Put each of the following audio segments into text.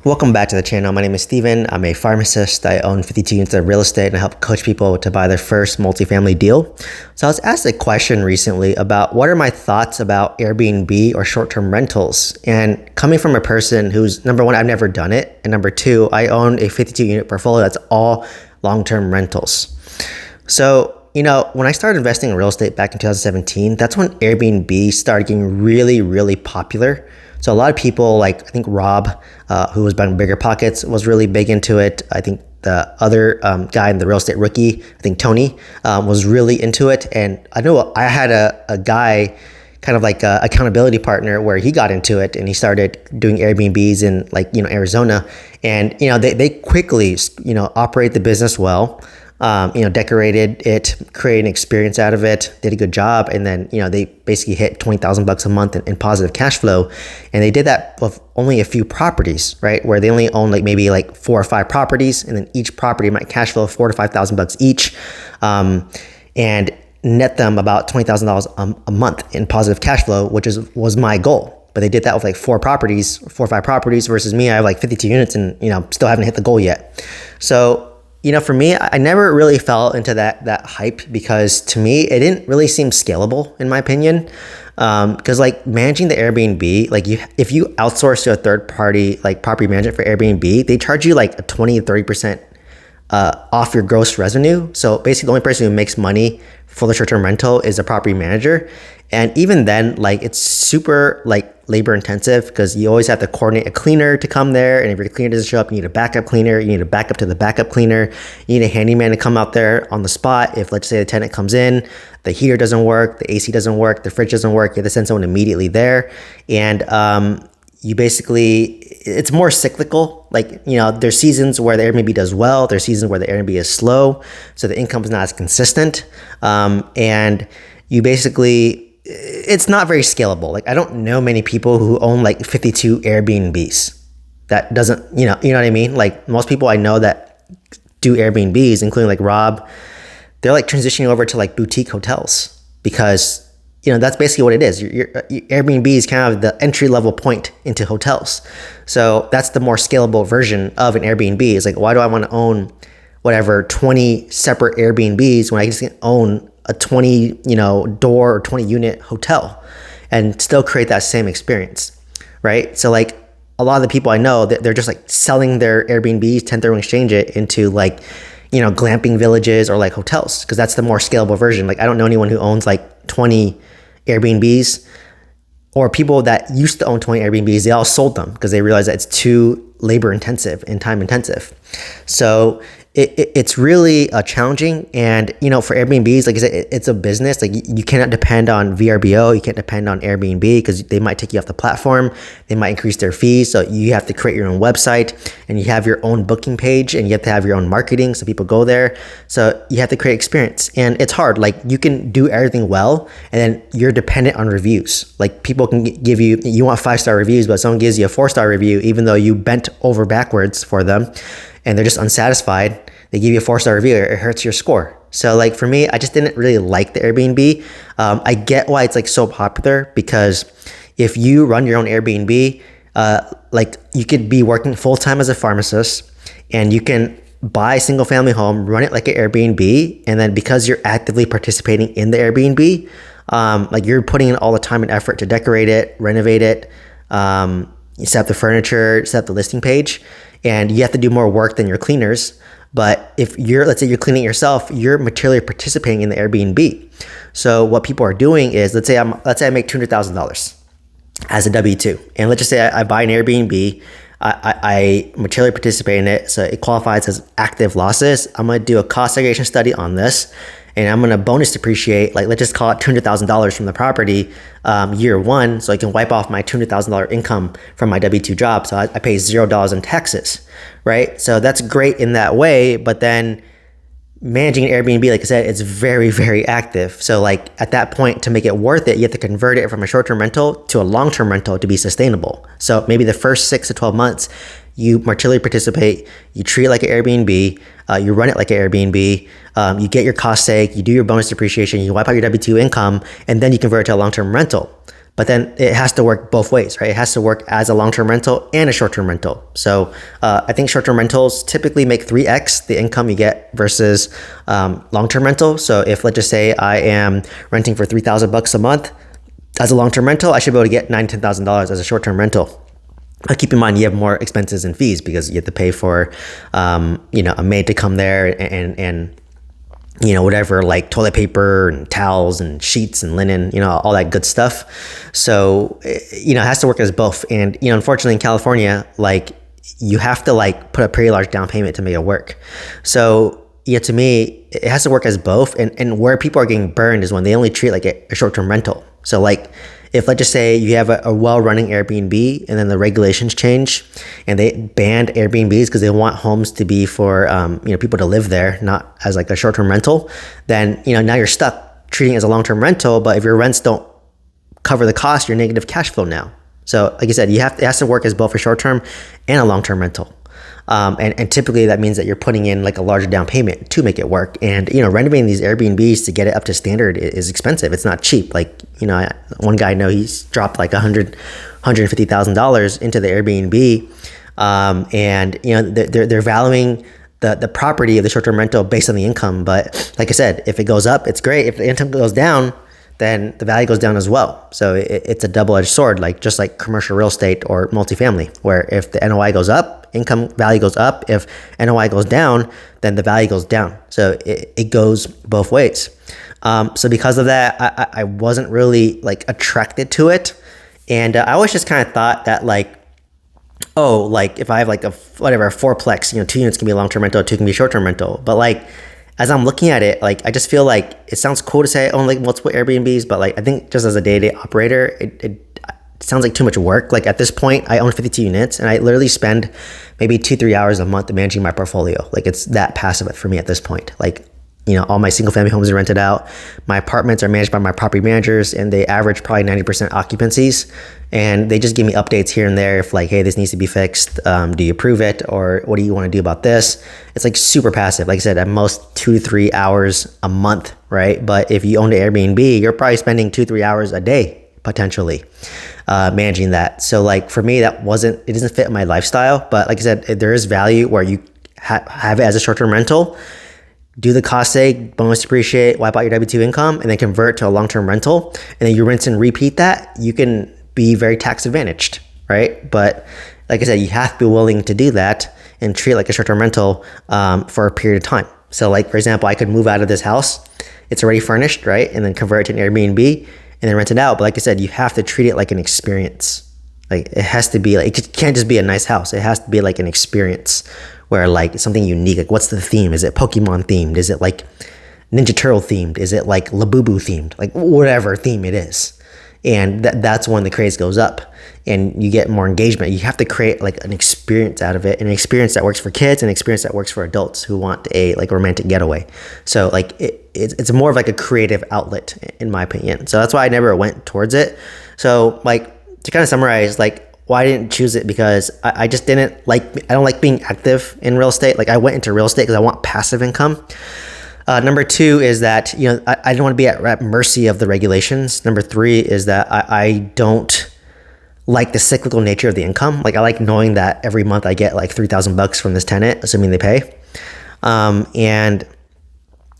Welcome back to the channel. My name is Steven. I'm a pharmacist. I own 52 units of real estate and I help coach people to buy their first multifamily deal. So I was asked a question recently about what are my thoughts about Airbnb or short-term rentals? And coming from a person who's, number one, I've never done it. And number two, I own a 52 unit portfolio that's all long-term rentals. So, when I started investing in real estate back in 2017, that's when Airbnb started getting really, really popular. So a lot of people, like I think Rob, who was buying Bigger Pockets, was really big into it. I think the other guy in the real estate rookie, I think Tony, was really into it. And I know I had a guy, kind of like a accountability partner, where he got into it and he started doing Airbnbs in Arizona. And they quickly operate the business well. Decorated it, created an experience out of it, did a good job. And then, they basically hit $20,000 a month in positive cash flow. And they did that with only a few properties, right? Where they only own maybe 4 or 5 properties. And then each property might cash flow $4,000 to $5,000 each. And net them about $20,000 a month in positive cash flow, which was my goal. But they did that with 4 or 5 properties versus me. I have 52 units and, still haven't hit the goal yet. So, for me, I never really fell into that hype because to me, it didn't really seem scalable in my opinion. Because managing the Airbnb, if you outsource to a third party, property management for Airbnb, they charge you a 20 to 30% off your gross revenue. So basically the only person who makes money for the short-term rental is a property manager. And even then, it's super labor intensive because you always have to coordinate a cleaner to come there. And if your cleaner doesn't show up, you need a backup cleaner. You need a backup to the backup cleaner. You need a handyman to come out there on the spot. If let's say the tenant comes in, the heater doesn't work, the AC doesn't work, the fridge doesn't work, you have to send someone immediately there. And you basically, it's more cyclical. There's seasons where the Airbnb does well. There's seasons where the Airbnb is slow. So the income is not as consistent. And you basically, it's not very scalable. I don't know many people who own 52 Airbnbs. That doesn't, you know what I mean? Most people I know that do Airbnbs, including Rob, they're transitioning over to boutique hotels because that's basically what it is. Your Airbnb is kind of the entry level point into hotels. So that's the more scalable version of an Airbnb. Is why do I want to own 20 separate Airbnbs when I just can own a 20 door or 20 unit hotel and still create that same experience, right? So a lot of the people I know, they're just selling their Airbnbs, 1031 exchange it into glamping villages or hotels, because that's the more scalable version. I don't know anyone who owns 20 Airbnbs, or people that used to own 20 Airbnbs, they all sold them because they realized that it's too labor intensive and time intensive. So it's really challenging. And, for Airbnbs, like I said, it's a business. You cannot depend on VRBO. You can't depend on Airbnb because they might take you off the platform. They might increase their fees. So you have to create your own website and you have your own booking page and you have to have your own marketing so people go there. So you have to create experience, and it's hard. You can do everything well and then you're dependent on reviews. People can give you want 5-star reviews, but someone gives you a 4-star review, even though you bent over backwards for them and they're just unsatisfied. They give you a 4-star review, it hurts your score. So for me, I just didn't really like the Airbnb. I get why it's so popular, because if you run your own Airbnb, you could be working full-time as a pharmacist and you can buy a single family home, run it like an Airbnb. And then because you're actively participating in the Airbnb, you're putting in all the time and effort to decorate it, renovate it, you set up the furniture, set up the listing page, and you have to do more work than your cleaners. But if let's say you're cleaning yourself, you're materially participating in the Airbnb. So what people are doing is, let's say I make $200,000 as a W-2, and let's just say I buy an Airbnb, I materially participate in it, so it qualifies as active losses. I'm gonna do a cost segregation study on this, and I'm gonna bonus depreciate, let's just call it $200,000 from the property year 1, so I can wipe off my $200,000 income from my W-2 job. So I pay $0 in taxes, right? So that's great in that way, but then managing an Airbnb, like I said, it's very, very active. So at that point, to make it worth it, you have to convert it from a short-term rental to a long-term rental to be sustainable. So maybe the first 6 to 12 months, you materially participate, you treat it like an Airbnb, you run it like an Airbnb, you get your cost seg, you do your bonus depreciation, you wipe out your W-2 income, and then you convert it to a long-term rental. But then it has to work both ways, right? It has to work as a long-term rental and a short-term rental. So I think short-term rentals typically make 3x the income you get versus long-term rental. So if, let's just say I am renting for $3,000 a month as a long-term rental, I should be able to get $9,000 to $10,000 as a short-term rental. Keep in mind, you have more expenses and fees because you have to pay for, a maid to come there and whatever, like toilet paper and towels and sheets and linen, all that good stuff. So, it has to work as both. And, unfortunately in California, like you have to like put a pretty large down payment to make it work. So, to me, it has to work as both. And where people are getting burned is when they only treat like a short-term rental. So like, if let's just say you have a well-running Airbnb and then the regulations change and they banned Airbnbs because they want homes to be for people to live there, not as like a short-term rental, then now you're stuck treating it as a long-term rental. But if your rents don't cover the cost, you're negative cash flow now. So like I said, it has to work as both a short-term and a long-term rental. And typically that means that you're putting in like a larger down payment to make it work. And, renovating these Airbnbs to get it up to standard is expensive. It's not cheap. Like, one guy I know, he's dropped like $150,000 into the Airbnb. They're valuing the property of the short-term rental based on the income. But like I said, if it goes up, it's great. If the income goes down, then the value goes down as well. So it's a double-edged sword, like just like commercial real estate or multifamily, where if the NOI goes up, income value goes up. If NOI goes down, then the value goes down. So it goes both ways. So because of that, I wasn't really like attracted to it. And I always just kind of thought that like, if I have like a fourplex, 2 units can be a long-term rental, 2 can be a short-term rental. But like, as I'm looking at it, like I just feel like it sounds cool to say I own like multiple Airbnbs, but like I think just as a day-to-day operator, it sounds like too much work. Like at this point, I own 52 units and I literally spend maybe 2-3 hours a month managing my portfolio. Like it's that passive for me at this point. Like, all my single family homes are rented out. My apartments are managed by my property managers and they average probably 90% occupancies. And they just give me updates here and there if like, hey, this needs to be fixed. Do you approve it? Or what do you want to do about this? It's like super passive. Like I said, at most 2 to 3 hours a month, right? But if you own an Airbnb, you're probably spending 2-3 hours a day potentially managing that. So like for me, it doesn't fit my lifestyle. But like I said, there is value where you have it as a short-term rental, do the cost save, bonus depreciate, wipe out your W-2 income, and then convert to a long-term rental. And then you rinse and repeat that. You can be very tax advantaged, right? But like I said, you have to be willing to do that and treat it like a short-term rental for a period of time. So like, for example, I could move out of this house. It's already furnished, right? And then convert it to an Airbnb and then rent it out. But like I said, you have to treat it like an experience. Like it has to be like, it can't just be a nice house. It has to be like an experience where like something unique. Like what's the theme? Is it Pokemon themed? Is it like Ninja Turtle themed? Is it like Labubu themed? Like whatever theme it is. And that's when the craze goes up and you get more engagement. You have to create like an experience out of it, an experience that works for kids, an experience that works for adults who want a like romantic getaway. So like it's more of like a creative outlet in my opinion. So that's why I never went towards it. So like to kind of summarize, like why I didn't choose it, because I just I don't like being active in real estate. Like I went into real estate because I want passive income. Number 2 is that, I don't want to be at mercy of the regulations. Number 3 is that I don't like the cyclical nature of the income. Like I like knowing that every month I get like $3,000 from this tenant, assuming they pay. And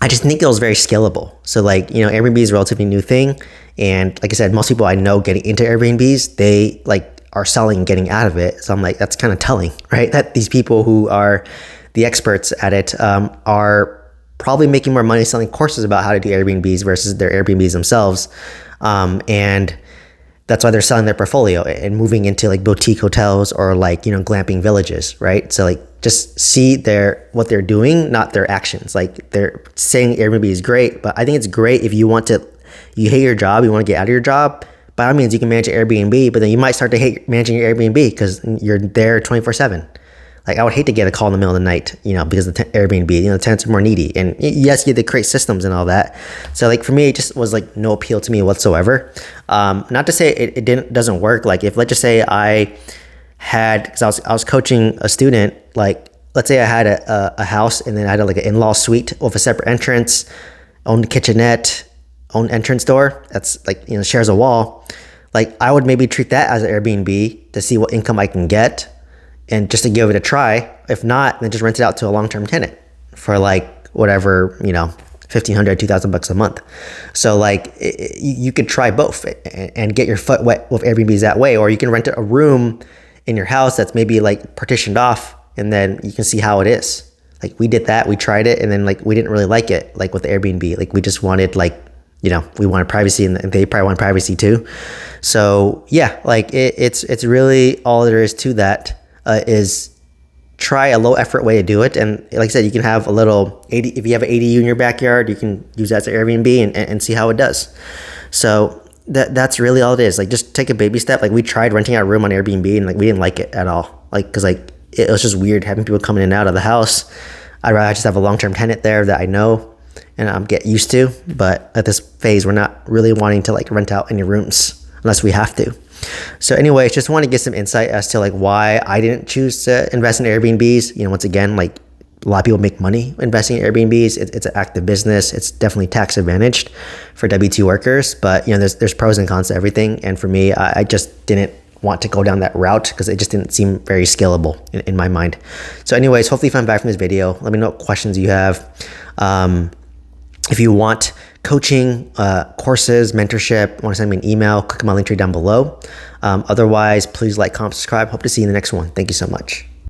I just think it was very scalable. So like, Airbnb is a relatively new thing. And like I said, most people I know getting into Airbnbs, they like are selling and getting out of it. So I'm like, that's kind of telling, right? That these people who are the experts at it are probably making more money selling courses about how to do Airbnbs versus their Airbnbs themselves. And that's why they're selling their portfolio and moving into like boutique hotels or like, glamping villages, right? So like just see what they're doing, not their actions. Like they're saying Airbnb is great, but I think it's great if you hate your job, you want to get out of your job. By all means, you can manage an Airbnb, but then you might start to hate managing your Airbnb because you're there 24/7. Like I would hate to get a call in the middle of the night, because the Airbnb, the tenants are more needy. And yes, you have to create systems and all that. So like for me, it just was like no appeal to me whatsoever. Not to say it doesn't work. Like if let's just say because I was coaching a student, like let's say I had a house and then I had like an in-law suite with a separate entrance, own kitchenette, own entrance door. That's like, shares a wall. like I would maybe treat that as an Airbnb to see what income I can get and just to give it a try. If not, then just rent it out to a long-term tenant for like whatever, $1,500, $2,000 a month. So like you could try both and get your foot wet with Airbnbs that way, or you can rent a room in your house that's maybe like partitioned off, and then you can see how it is. Like we did that, we tried it, and then like we didn't really like it, like with the Airbnb. Like we just wanted we wanted privacy, and they probably want privacy too. So yeah, like it's really all there is to that, is try a low effort way to do it. And like I said, you can have a little if you have an ADU in your backyard, you can use that as an Airbnb and see how it does. So that's really all it is. Like just take a baby step. Like we tried renting out a room on Airbnb, and like we didn't like it at all. Like because like it was just weird having people coming in and out of the house. I'd rather just have a long-term tenant there that I know and get used to. But at this phase, we're not really wanting to like rent out any rooms unless we have to. So anyways, just want to get some insight as to like why I didn't choose to invest in Airbnbs. Once again, like a lot of people make money investing in Airbnbs. It's an active business. It's definitely tax advantaged for W-2 workers, but there's pros and cons to everything. And for me, I just didn't want to go down that route because it just didn't seem very scalable in my mind. So anyways, hopefully you found value from this video. Let me know what questions you have. If you want coaching, courses, mentorship, want to send me an email, click on my link tree down below. Otherwise, please like, comment, subscribe. Hope to see you in the next one. Thank you so much.